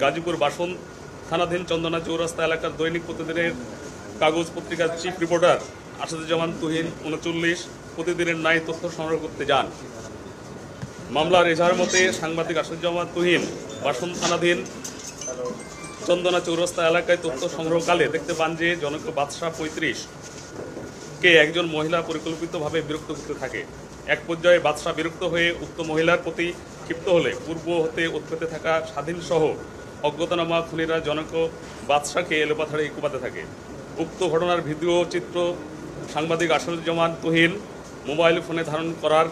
গাজীপুর বাসন থানাধীন চন্দনা চৌরাস্তা এলাকার দৈনিক প্রতিদিনের কাগজ পত্রিকার চিফ রিপোর্টার আসাদুজ্জামান তুহিন ৩৯ প্রতিদিনের ন্যায় তথ্য সংগ্রহ করতে যান। মামলার এজাহার মতে সাংবাদিক আসাদুজ্জামান তুহিন বাসন থানাধীন চন্দনা চৌরাস্তা এলাকায় তথ্য সংগ্রহকালে দেখতে পান যে জনক বাদশাহ ৩৫ কে একজন মহিলা পরিকল্পিতভাবে বিরক্ত করতে থাকে। এক পর্যায়ে বাদশাহ বিরক্ত হয়ে উক্ত মহিলার প্রতি ক্ষিপ্ত হলে পূর্ব হতে উৎপেতে থাকা স্বাধীন সহ অজ্ঞাতনামা খুনিরা জনক বাদশাহকে এলোপাথাড়ি কুপাতে থাকে। উক্ত ঘটনার ভিডিও চিত্র সাংবাদিক আসাদুজ্জামান তুহিন মোবাইল ফোনে ধারণ করার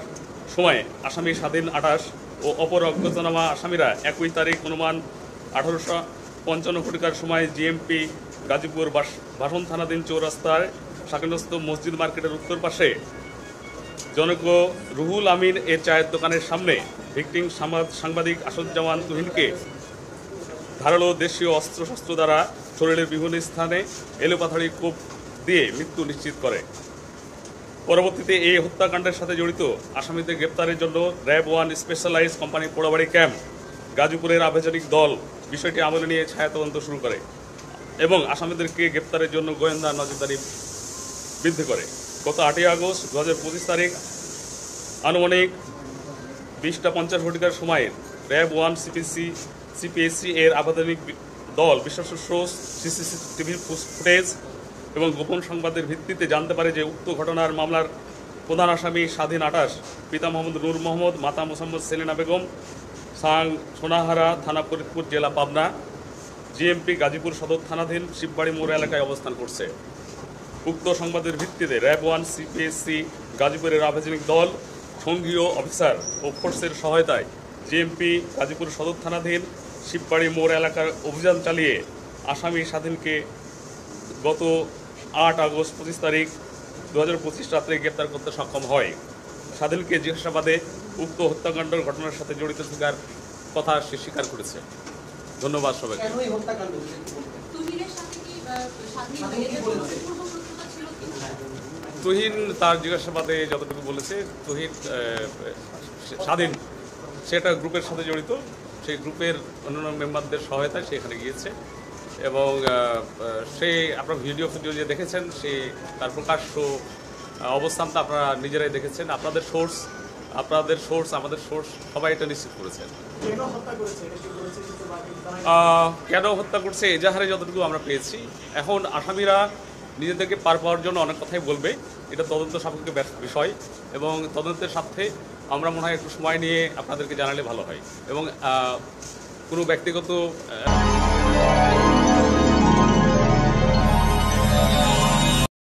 সময় আসামি স্বাধীন ২৮ ও অপর অজ্ঞাতনামা আসামিরা একই তারিখ অনুমান ১৮৫৫ ঘটিকার সময় জিএমপি গাজীপুর বাসন থানাধীন চৌরাস্তায় শাকিনস্থ মসজিদ মার্কেটের উত্তর পাশে জনক রুহুল আমিন এর চায়ের দোকানের সামনে ভিকটিম সাংবাদিক আসাদুজ্জামান তুহিনকে ধারালো দেশীয় অস্ত্রশস্ত্র দ্বারা শরীরের বিভিন্ন স্থানে এলোপাথাড়ি কোপ দিয়ে মৃত্যু নিশ্চিত করে। পরবর্তীতে এই হত্যাকাণ্ডের সাথে জড়িত আসামিদের গ্রেপ্তারের জন্য RAB 1 specialise company Porabari camp গাজীপুরের আভিযানিক দল বিষয়টি আমলে নিয়ে ছায়া তদন্ত শুরু করে এবং আসামিদেরকে গ্রেপ্তারের জন্য গোয়েন্দা নজরদারি বৃদ্ধি করে। গত ৮ই আগস্ট ২০২৫ তারিখ আনুমানিক ২০টা ৫০ ঘটিকার সময় র্যাব 1 সিপিএসসি এর আভিযানিক দল বিশ্বাস সোর্স সিসিটিভি ফুটেজ এবং গোপন সংবাদের ভিত্তিতে জানতে পারে যে উক্ত ঘটনার মামলার প্রধান আসামি স্বাধীন ২৮ পিতা মোহাম্মদ নূর মোহাম্মদ, মাতা মোসাম্মদ সেলিনা বেগম, সোনাহারা থানা ফরিদপুর জেলা পাবনা, জিএমপি গাজীপুর সদর থানাধীন শিববাড়ি মোড় এলাকায় অবস্থান করছে। উক্ত সংবাদের ভিত্তিতে র্যাব 1 সিপিএসসি গাজীপুরের আভিযানিক দল সঙ্ঘীয় অফিসার ও ফোর্সের সহায়তায় জিএমপি গাজীপুর সদর থানাধীন শিববাড়ি মোড় এলাকার অভিযান চালিয়ে আসামি স্বাধীনকে গত ৮ আগস্ট ২৫ তারিখ ২০২৫ রাত্রে গ্রেপ্তার করতে সক্ষম হয়। স্বাধীনকে জিজ্ঞাসাবাদে উক্ত হত্যাকাণ্ডের ঘটনার সাথে জড়িত থাকার কথা সে স্বীকার করেছে। ধন্যবাদ সবাইকে। তুহিন তার জিজ্ঞাসাবাদে যতটুকু বলেছে, তুহিন স্বাধীন সেটা গ্রুপের সাথে জড়িত, সেই গ্রুপের অন্যান্য মেম্বারদের সহায়তায় সেখানে গিয়েছে এবং সে আপনার ভিডিও যে দেখেছেন সে তার প্রকাশ্য অবস্থানটা আপনারা নিজেরাই দেখেছেন। আপনাদের সোর্স আমাদের সোর্স সবাই এটা নিশ্চিত করেছেন। কেন হত্যা করছে এজাহারে যতটুকু আমরা পেয়েছি, এখন আসামিরা নিজেদেরকে পার পাওয়ার জন্য অনেক কথাই বলবে, এটা তদন্ত সাপেক্ষ বিষয় এবং তদন্তের সাথে আমরা মনে হয় একটু সময় নিয়ে আপনাদেরকে জানালে ভালো হয় এবং কোনো ব্যক্তিগত